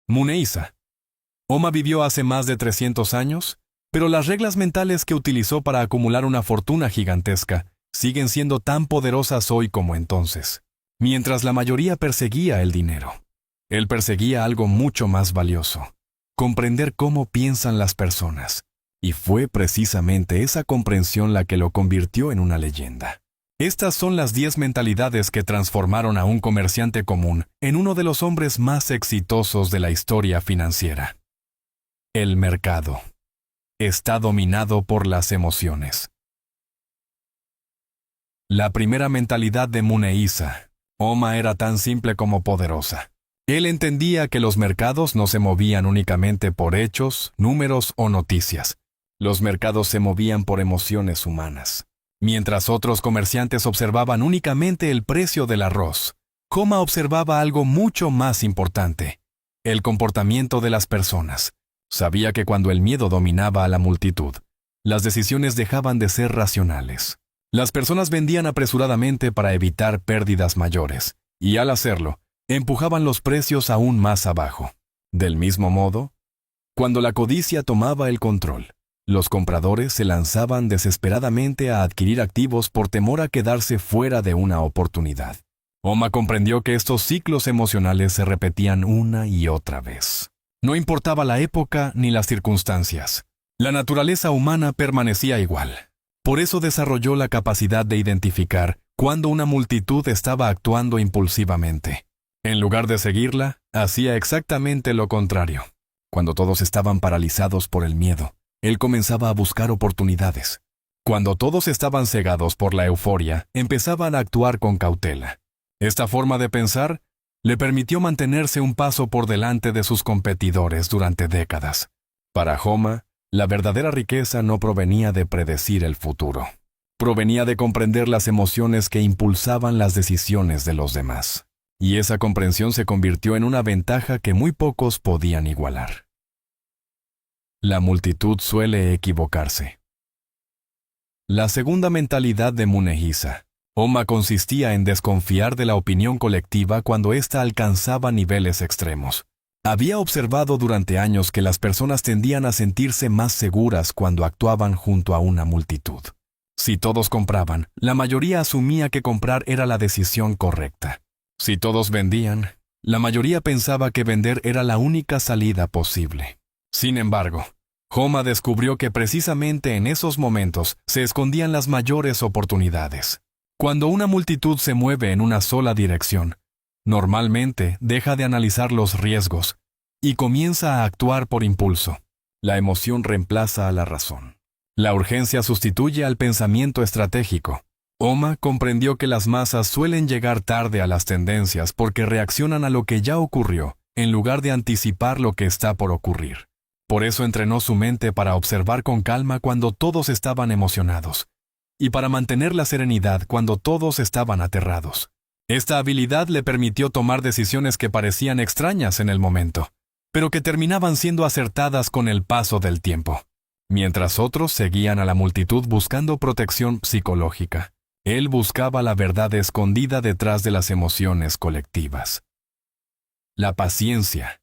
Muneisa. Oma vivió hace más de 300 años, pero las reglas mentales que utilizó para acumular una fortuna gigantesca siguen siendo tan poderosas hoy como entonces. Mientras la mayoría perseguía el dinero, él perseguía algo mucho más valioso: comprender cómo piensan las personas. Y fue precisamente esa comprensión la que lo convirtió en una leyenda. Estas son las 10 mentalidades que transformaron a un comerciante común en uno de los hombres más exitosos de la historia financiera. El mercado está dominado por las emociones. La primera mentalidad de Muneisa. Oma era tan simple como poderosa. Él entendía que los mercados no se movían únicamente por hechos, números o noticias. Los mercados se movían por emociones humanas. Mientras otros comerciantes observaban únicamente el precio del arroz, Oma observaba algo mucho más importante: el comportamiento de las personas. Sabía que cuando el miedo dominaba a la multitud, las decisiones dejaban de ser racionales. Las personas vendían apresuradamente para evitar pérdidas mayores, y al hacerlo, empujaban los precios aún más abajo. Del mismo modo, cuando la codicia tomaba el control, los compradores se lanzaban desesperadamente a adquirir activos por temor a quedarse fuera de una oportunidad. Oma comprendió que estos ciclos emocionales se repetían una y otra vez. No importaba la época ni las circunstancias. La naturaleza humana permanecía igual. Por eso desarrolló la capacidad de identificar cuando una multitud estaba actuando impulsivamente. En lugar de seguirla, hacía exactamente lo contrario. Cuando todos estaban paralizados por el miedo, él comenzaba a buscar oportunidades. Cuando todos estaban cegados por la euforia, empezaban a actuar con cautela. Esta forma de pensar le permitió mantenerse un paso por delante de sus competidores durante décadas. Para Oma, la verdadera riqueza no provenía de predecir el futuro. Provenía de comprender las emociones que impulsaban las decisiones de los demás. Y esa comprensión se convirtió en una ventaja que muy pocos podían igualar. La multitud suele equivocarse. La segunda mentalidad de Muneisa. Oma consistía en desconfiar de la opinión colectiva cuando ésta alcanzaba niveles extremos. Había observado durante años que las personas tendían a sentirse más seguras cuando actuaban junto a una multitud. Si todos compraban, la mayoría asumía que comprar era la decisión correcta. Si todos vendían, la mayoría pensaba que vender era la única salida posible. Sin embargo, Oma descubrió que precisamente en esos momentos se escondían las mayores oportunidades. Cuando una multitud se mueve en una sola dirección, normalmente deja de analizar los riesgos y comienza a actuar por impulso. La emoción reemplaza a la razón. La urgencia sustituye al pensamiento estratégico. Oma comprendió que las masas suelen llegar tarde a las tendencias porque reaccionan a lo que ya ocurrió, en lugar de anticipar lo que está por ocurrir. Por eso entrenó su mente para observar con calma cuando todos estaban emocionados, y para mantener la serenidad cuando todos estaban aterrados. Esta habilidad le permitió tomar decisiones que parecían extrañas en el momento, pero que terminaban siendo acertadas con el paso del tiempo. Mientras otros seguían a la multitud buscando protección psicológica, él buscaba la verdad escondida detrás de las emociones colectivas. La paciencia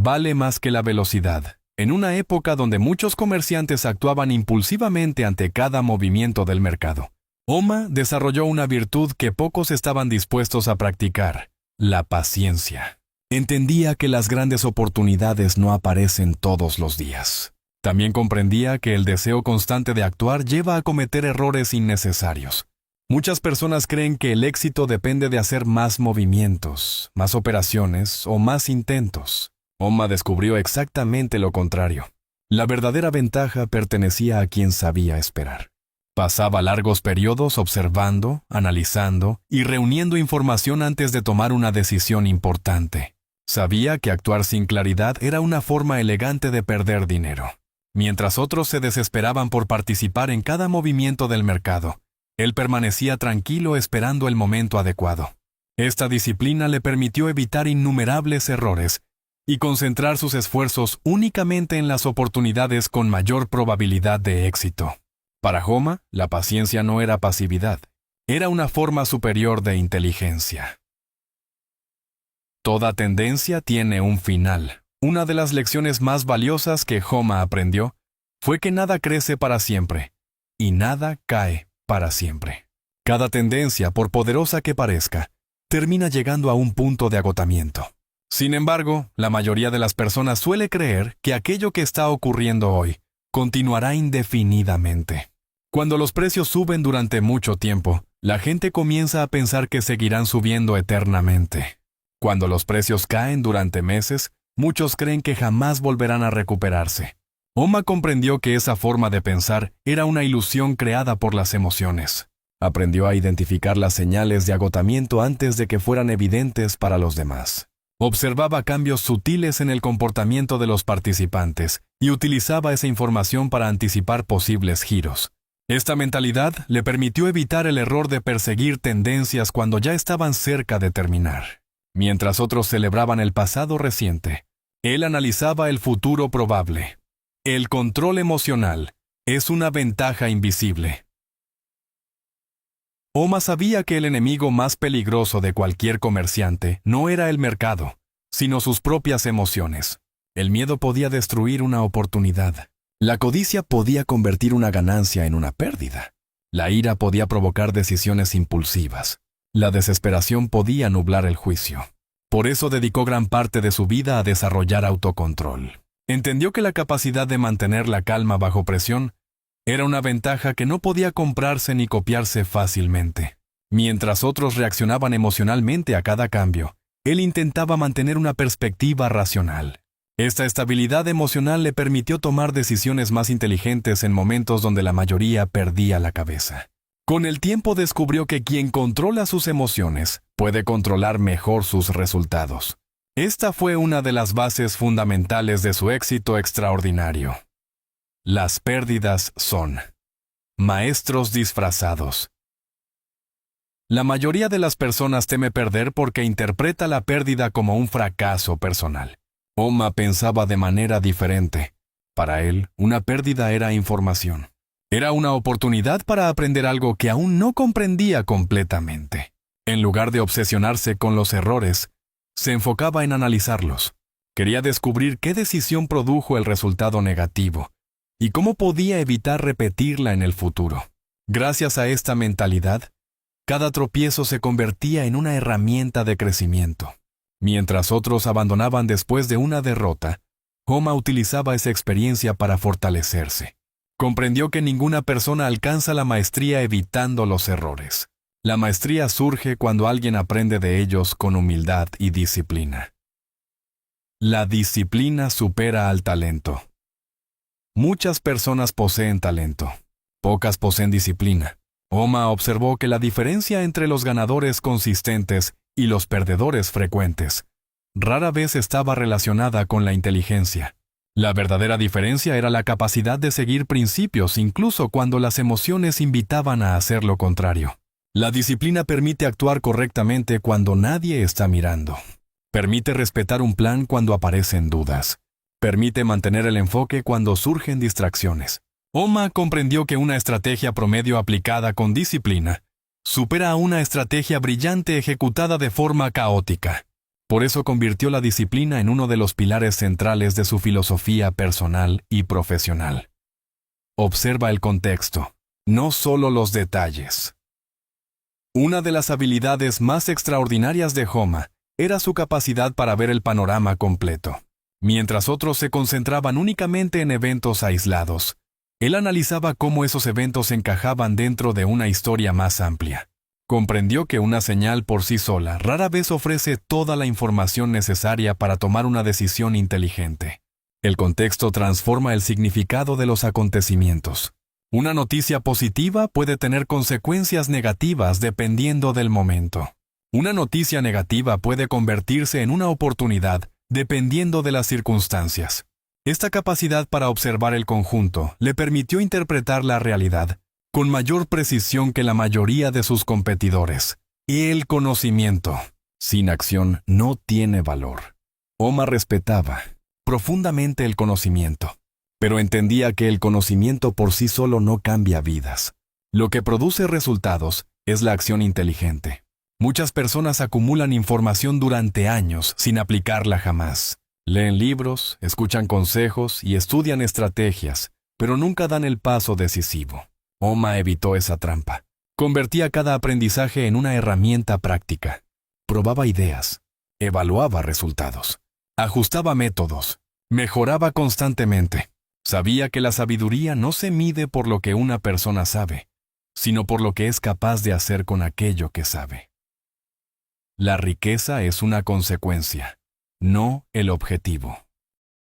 vale más que la velocidad. En una época donde muchos comerciantes actuaban impulsivamente ante cada movimiento del mercado, Oma desarrolló una virtud que pocos estaban dispuestos a practicar: la paciencia. Entendía que las grandes oportunidades no aparecen todos los días. También comprendía que el deseo constante de actuar lleva a cometer errores innecesarios. Muchas personas creen que el éxito depende de hacer más movimientos, más operaciones o más intentos. Oma descubrió exactamente lo contrario. La verdadera ventaja pertenecía a quien sabía esperar. Pasaba largos periodos observando, analizando y reuniendo información antes de tomar una decisión importante. Sabía que actuar sin claridad era una forma elegante de perder dinero. Mientras otros se desesperaban por participar en cada movimiento del mercado, él permanecía tranquilo esperando el momento adecuado. Esta disciplina le permitió evitar innumerables errores y concentrar sus esfuerzos únicamente en las oportunidades con mayor probabilidad de éxito. Para Oma, la paciencia no era pasividad, era una forma superior de inteligencia. Toda tendencia tiene un final. Una de las lecciones más valiosas que Homa aprendió fue que nada crece para siempre y nada cae para siempre. Cada tendencia, por poderosa que parezca, termina llegando a un punto de agotamiento. Sin embargo, la mayoría de las personas suele creer que aquello que está ocurriendo hoy continuará indefinidamente. Cuando los precios suben durante mucho tiempo, la gente comienza a pensar que seguirán subiendo eternamente. Cuando los precios caen durante meses, muchos creen que jamás volverán a recuperarse. Homa comprendió que esa forma de pensar era una ilusión creada por las emociones. Aprendió a identificar las señales de agotamiento antes de que fueran evidentes para los demás. Observaba cambios sutiles en el comportamiento de los participantes y utilizaba esa información para anticipar posibles giros. Esta mentalidad le permitió evitar el error de perseguir tendencias cuando ya estaban cerca de terminar. Mientras otros celebraban el pasado reciente, él analizaba el futuro probable. El control emocional es una ventaja invisible. Homa sabía que el enemigo más peligroso de cualquier comerciante no era el mercado, sino sus propias emociones. El miedo podía destruir una oportunidad. La codicia podía convertir una ganancia en una pérdida. La ira podía provocar decisiones impulsivas. La desesperación podía nublar el juicio. Por eso dedicó gran parte de su vida a desarrollar autocontrol. Entendió que la capacidad de mantener la calma bajo presión era una ventaja que no podía comprarse ni copiarse fácilmente. Mientras otros reaccionaban emocionalmente a cada cambio, él intentaba mantener una perspectiva racional. Esta estabilidad emocional le permitió tomar decisiones más inteligentes en momentos donde la mayoría perdía la cabeza. Con el tiempo descubrió que quien controla sus emociones puede controlar mejor sus resultados. Esta fue una de las bases fundamentales de su éxito extraordinario. Las pérdidas son maestros disfrazados. La mayoría de las personas teme perder porque interpreta la pérdida como un fracaso personal. Homa pensaba de manera diferente. Para él, una pérdida era información. Era una oportunidad para aprender algo que aún no comprendía completamente. En lugar de obsesionarse con los errores, se enfocaba en analizarlos. Quería descubrir qué decisión produjo el resultado negativo y cómo podía evitar repetirla en el futuro. Gracias a esta mentalidad, cada tropiezo se convertía en una herramienta de crecimiento. Mientras otros abandonaban después de una derrota, Homa utilizaba esa experiencia para fortalecerse. Comprendió que ninguna persona alcanza la maestría evitando los errores. La maestría surge cuando alguien aprende de ellos con humildad y disciplina. La disciplina supera al talento. Muchas personas poseen talento. Pocas poseen disciplina. Homa observó que la diferencia entre los ganadores consistentes y los perdedores frecuentes rara vez estaba relacionada con la inteligencia. La verdadera diferencia era la capacidad de seguir principios incluso cuando las emociones invitaban a hacer lo contrario. La disciplina permite actuar correctamente cuando nadie está mirando. Permite respetar un plan cuando aparecen dudas. Permite mantener el enfoque cuando surgen distracciones. Homa comprendió que una estrategia promedio aplicada con disciplina supera a una estrategia brillante ejecutada de forma caótica. Por eso convirtió la disciplina en uno de los pilares centrales de su filosofía personal y profesional. Observa el contexto, no solo los detalles. Una de las habilidades más extraordinarias de Homa era su capacidad para ver el panorama completo. Mientras otros se concentraban únicamente en eventos aislados, él analizaba cómo esos eventos encajaban dentro de una historia más amplia. Comprendió que una señal por sí sola rara vez ofrece toda la información necesaria para tomar una decisión inteligente. El contexto transforma el significado de los acontecimientos. Una noticia positiva puede tener consecuencias negativas dependiendo del momento. Una noticia negativa puede convertirse en una oportunidad dependiendo de las circunstancias. Esta capacidad para observar el conjunto le permitió interpretar la realidad con mayor precisión que la mayoría de sus competidores. El conocimiento, sin acción, no tiene valor. Homa respetaba profundamente el conocimiento, pero entendía que el conocimiento por sí solo no cambia vidas. Lo que produce resultados es la acción inteligente. Muchas personas acumulan información durante años sin aplicarla jamás. Leen libros, escuchan consejos y estudian estrategias, pero nunca dan el paso decisivo. Oma evitó esa trampa. Convertía cada aprendizaje en una herramienta práctica. Probaba ideas, evaluaba resultados, ajustaba métodos, mejoraba constantemente. Sabía que la sabiduría no se mide por lo que una persona sabe, sino por lo que es capaz de hacer con aquello que sabe. La riqueza es una consecuencia, no el objetivo.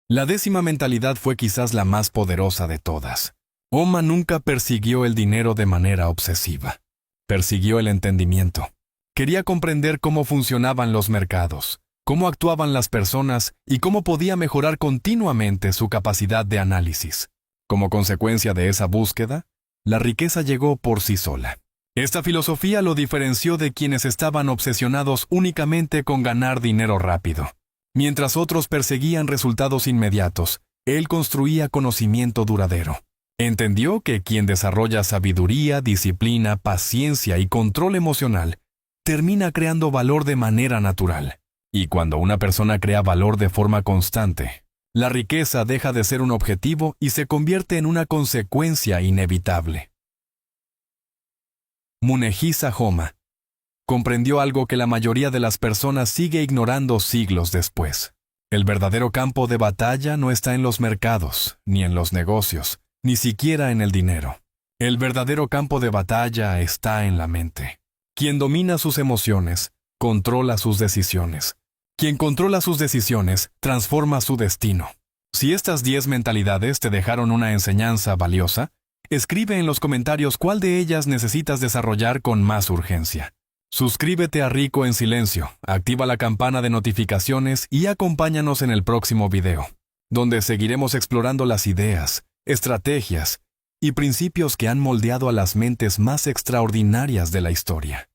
La 10ª mentalidad fue quizás la más poderosa de todas. Oma nunca persiguió el dinero de manera obsesiva. Persiguió el entendimiento. Quería comprender cómo funcionaban los mercados, cómo actuaban las personas y cómo podía mejorar continuamente su capacidad de análisis. Como consecuencia de esa búsqueda, la riqueza llegó por sí sola. Esta filosofía lo diferenció de quienes estaban obsesionados únicamente con ganar dinero rápido. Mientras otros perseguían resultados inmediatos, él construía conocimiento duradero. Entendió que quien desarrolla sabiduría, disciplina, paciencia y control emocional termina creando valor de manera natural. Y cuando una persona crea valor de forma constante, la riqueza deja de ser un objetivo y se convierte en una consecuencia inevitable. Munehisa Homa comprendió algo que la mayoría de las personas sigue ignorando siglos después. El verdadero campo de batalla no está en los mercados, ni en los negocios, ni siquiera en el dinero. El verdadero campo de batalla está en la mente. Quien domina sus emociones, controla sus decisiones. Quien controla sus decisiones, transforma su destino. Si estas 10 mentalidades te dejaron una enseñanza valiosa, escribe en los comentarios cuál de ellas necesitas desarrollar con más urgencia. Suscríbete a Rico en Silencio, activa la campana de notificaciones y acompáñanos en el próximo video, donde seguiremos explorando las ideas, estrategias y principios que han moldeado a las mentes más extraordinarias de la historia.